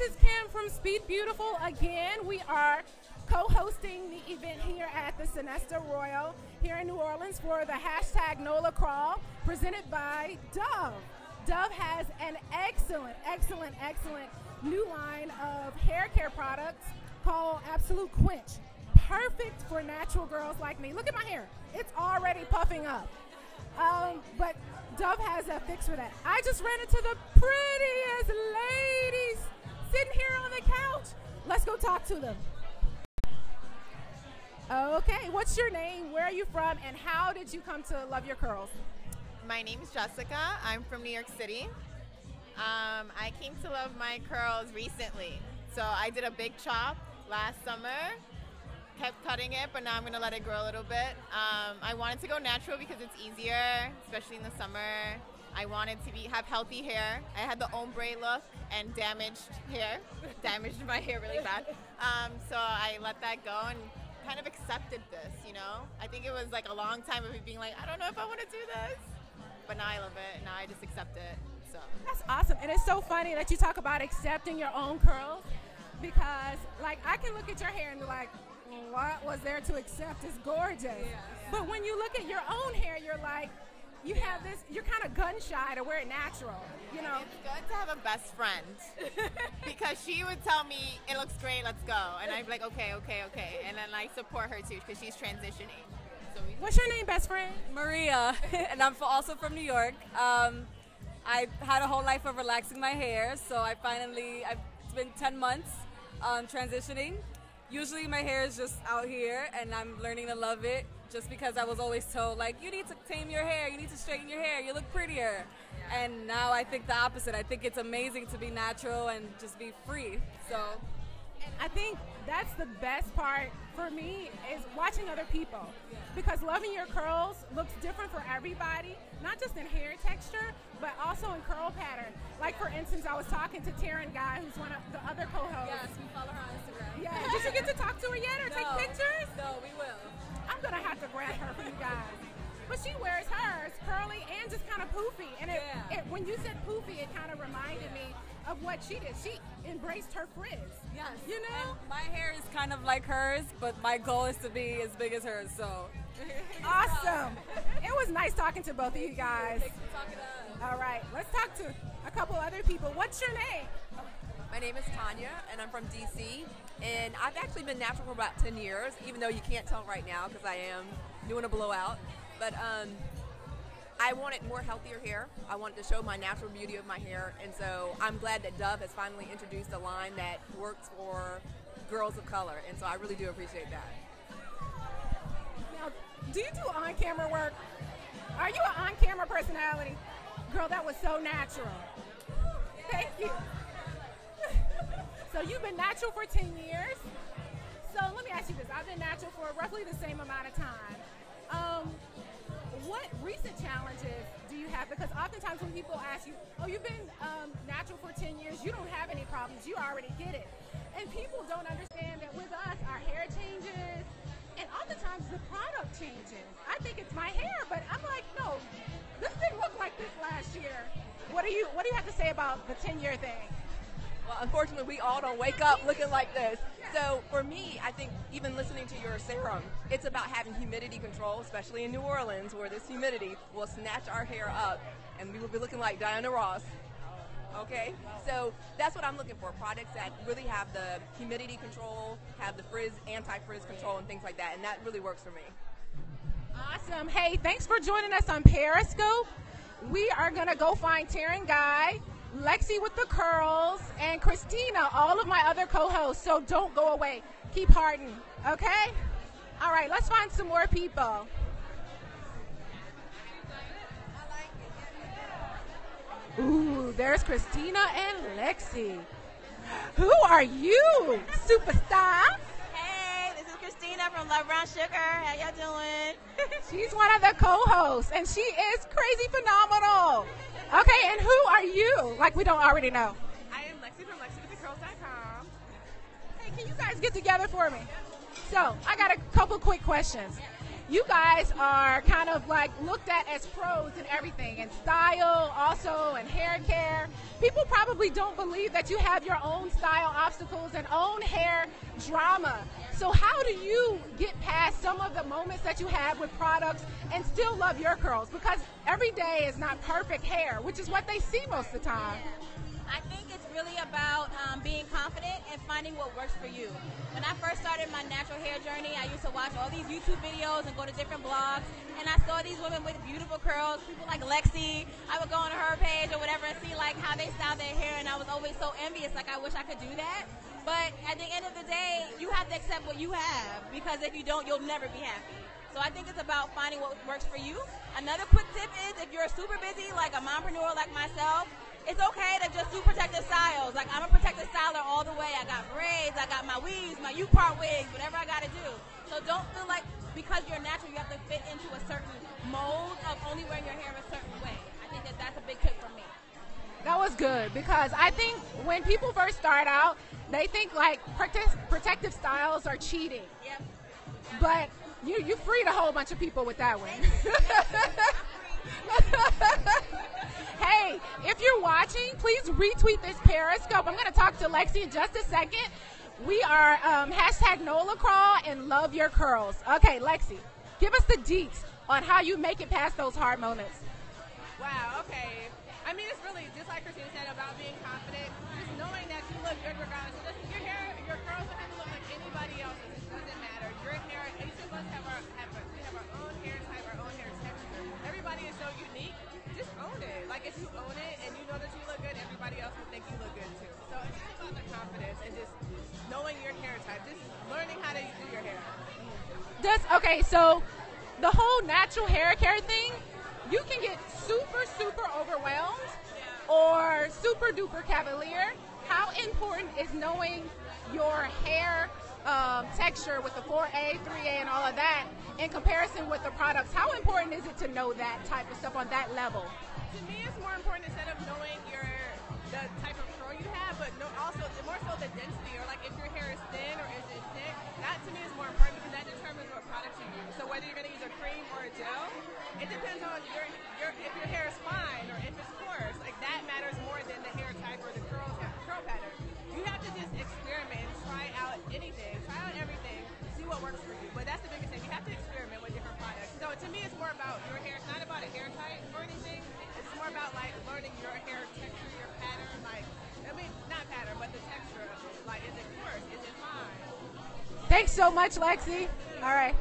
is Kim from Speed Beautiful again. We are co-hosting the event here at the Sonesta Royal here in New Orleans for the hashtag Nola Crawl presented by Dove. Dove has an excellent new line of hair care products called Absolute Quench. Perfect for natural girls like me. Look at my hair. It's already puffing up. But Dove has a fix for that. I just ran into the prettiest ladies sitting here on the couch. Let's go talk to them. Okay, what's your name? Where are you from? And how did you come to love your curls? My name is Jessica. I'm from New York City. I came to love my curls recently. So I did a big chop last summer. Kept cutting it, but now I'm gonna let it grow a little bit. I wanted to go natural because it's easier, especially in the summer. I wanted to have healthy hair. I had the ombre look and damaged hair, damaged my hair really bad. So I let that go and kind of accepted this, you know? I think it was like a long time of me being like, I don't know if I want to do this, but now I love it, and now I just accept it, so. That's awesome, and it's so funny that you talk about accepting your own curls, because like I can look at your hair and be like, what was there to accept? It's gorgeous. Yeah. But when you look at your own hair, you're like, you have this, you're kind of gun shy to wear it natural, you know? It's good to have a best friend because she would tell me, it looks great, let's go. And I'd be like, okay. And then I support her too because she's transitioning. So what's your name, best friend? Maria, and I'm also from New York. I had a whole life of relaxing my hair, so it's been 10 months transitioning. Usually my hair is just out here, and I'm learning to love it just because I was always told, like, you need to tame your hair, you need to straighten your hair, you look prettier. Yeah. And now I think the opposite. I think it's amazing to be natural and just be free. So, and I think that's the best part for me is watching other people. Yeah. Because loving your curls looks different for everybody, not just in hair texture, but also in curl pattern. Like, for instance, I was talking to Taryn Guy, who's one of the other co-hosts. Yes, we follow her on Instagram. Yeah, did you get to talk to her yet or take pictures? No, we will. I'm going to have to grab her for you guys. But she wears hers curly and just kind of poofy. And when you said poofy, it kind of reminded me of what she did. She embraced her frizz. Yes. You know? And my hair is kind of like hers, but my goal is to be as big as hers, so. Awesome. It was nice talking to both of you guys. Thanks for talking to us. All right, let's talk to a couple other people. What's your name? My name is Tanya, and I'm from DC, and I've actually been natural for about 10 years, even though you can't tell right now because I am doing a blowout. But I wanted more healthier hair. I wanted to show my natural beauty of my hair, and so I'm glad that Dove has finally introduced a line that works for girls of color, and so I really do appreciate that. Now, do you do on-camera work? Are you an on-camera personality? Girl, that was so natural. Thank you. So you've been natural for 10 years. So let me ask you this. I've been natural for roughly the same amount of time. What recent challenges do you have? Because oftentimes when people ask you, oh, you've been natural for 10 years, you don't have any problems, you already get it. And people don't understand that with us, our hair changes, and oftentimes the product changes. I think it's my hair, but I'm like, no, this didn't look like this last year. What do you have to say about the 10-year thing? Well, unfortunately, we all don't wake up looking like this. So for me, I think even listening to your serum, it's about having humidity control, especially in New Orleans, where this humidity will snatch our hair up, and we will be looking like Diana Ross. Okay? So that's what I'm looking for, products that really have the humidity control, have the frizz, anti-frizz control, and things like that, and that really works for me. Awesome. Hey, thanks for joining us on Periscope. We are going to go find Taryn Guy, Lexi with the curls, and Christina, all of my other co-hosts, so don't go away. Keep harding, okay? All right, let's find some more people. Ooh, there's Christina and Lexi. Who are you, superstar? Hey, this is Christina from Love Brown Sugar. How y'all doing? She's one of the co-hosts, and she is crazy phenomenal. Okay, and who are you? Like we don't already know. I am Lexi from LexiWithTheCurls.com. Hey, can you guys get together for me? So, I got a couple quick questions. You guys are kind of like looked at as pros in everything, and style also, and hair care. people probably don't believe that you have your own style obstacles and own hair drama. So how do you get past some of the moments that you have with products and still love your curls? Because every day is not perfect hair, which is what they see most of the time. I think it's really about being confident and finding what works for you. When I first started my natural hair journey, I used to watch all these YouTube videos and go to different blogs, and I saw these women with beautiful curls, people like Lexi. I would go on her page or whatever and see like how they styled their hair, and I was always so envious, like I wish I could do that. But at the end of the day, you have to accept what you have, because if you don't, you'll never be happy. So I think it's about finding what works for you. Another quick tip is if you're super busy, like a mompreneur like myself, it's okay to just do protective styles. Like, I'm a protective styler all the way. I got braids, I got my weaves, my U-part wigs, whatever I got to do. So don't feel like because you're natural, you have to fit into a certain mold of only wearing your hair a certain way. I think that that's a big tip for me. That was good, because I think when people first start out, they think like protective styles are cheating. Yep. But you freed a whole bunch of people with that one. Hey, if you're watching, please retweet this Periscope. I'm going to talk to Lexi in just a second. We are hashtag Nola Crawl and love your curls. Okay, Lexi, give us the deets on how you make it past those hard moments. Wow, okay. I mean, it's really just like Christina said about being confident, just knowing that you look good regardless. So just your hair, your curls don't have to look like anybody else's. It doesn't matter. Your hair, each of us have our own hair type, our own hair texture. Everybody is so unique. Just own it. Like if you own it and you know that you look good, everybody else will think you look good too. So it's just about the confidence and just knowing your hair type, just learning how to do your hair. Okay, so the whole natural hair care thing, you can get super overwhelmed or super duper cavalier. How important is knowing your hair texture with the 4A, 3A, and all of that in comparison with the products? How important is it to know that type of stuff on that level? To me, it's more important instead of knowing the type of curl you have, but also more so the density, or like if your hair is thin or is it thick. That to me is more important because that determines what products you use. So whether you're going to use a cream or a gel, it depends on if your hair is fine or if it's coarse. Like that matters more than the hair type or the curl pattern. You have to just experiment and try out anything, try out everything, see what works for you. But that's the biggest thing. You have to experiment with different products. So to me, it's more about your hair. It's not about a hair type or anything. It's more about like learning your hair texture, your pattern. Like, I mean, not pattern, but the texture. Like, is it coarse? Is it fine? Thanks so much, Lexi. All right.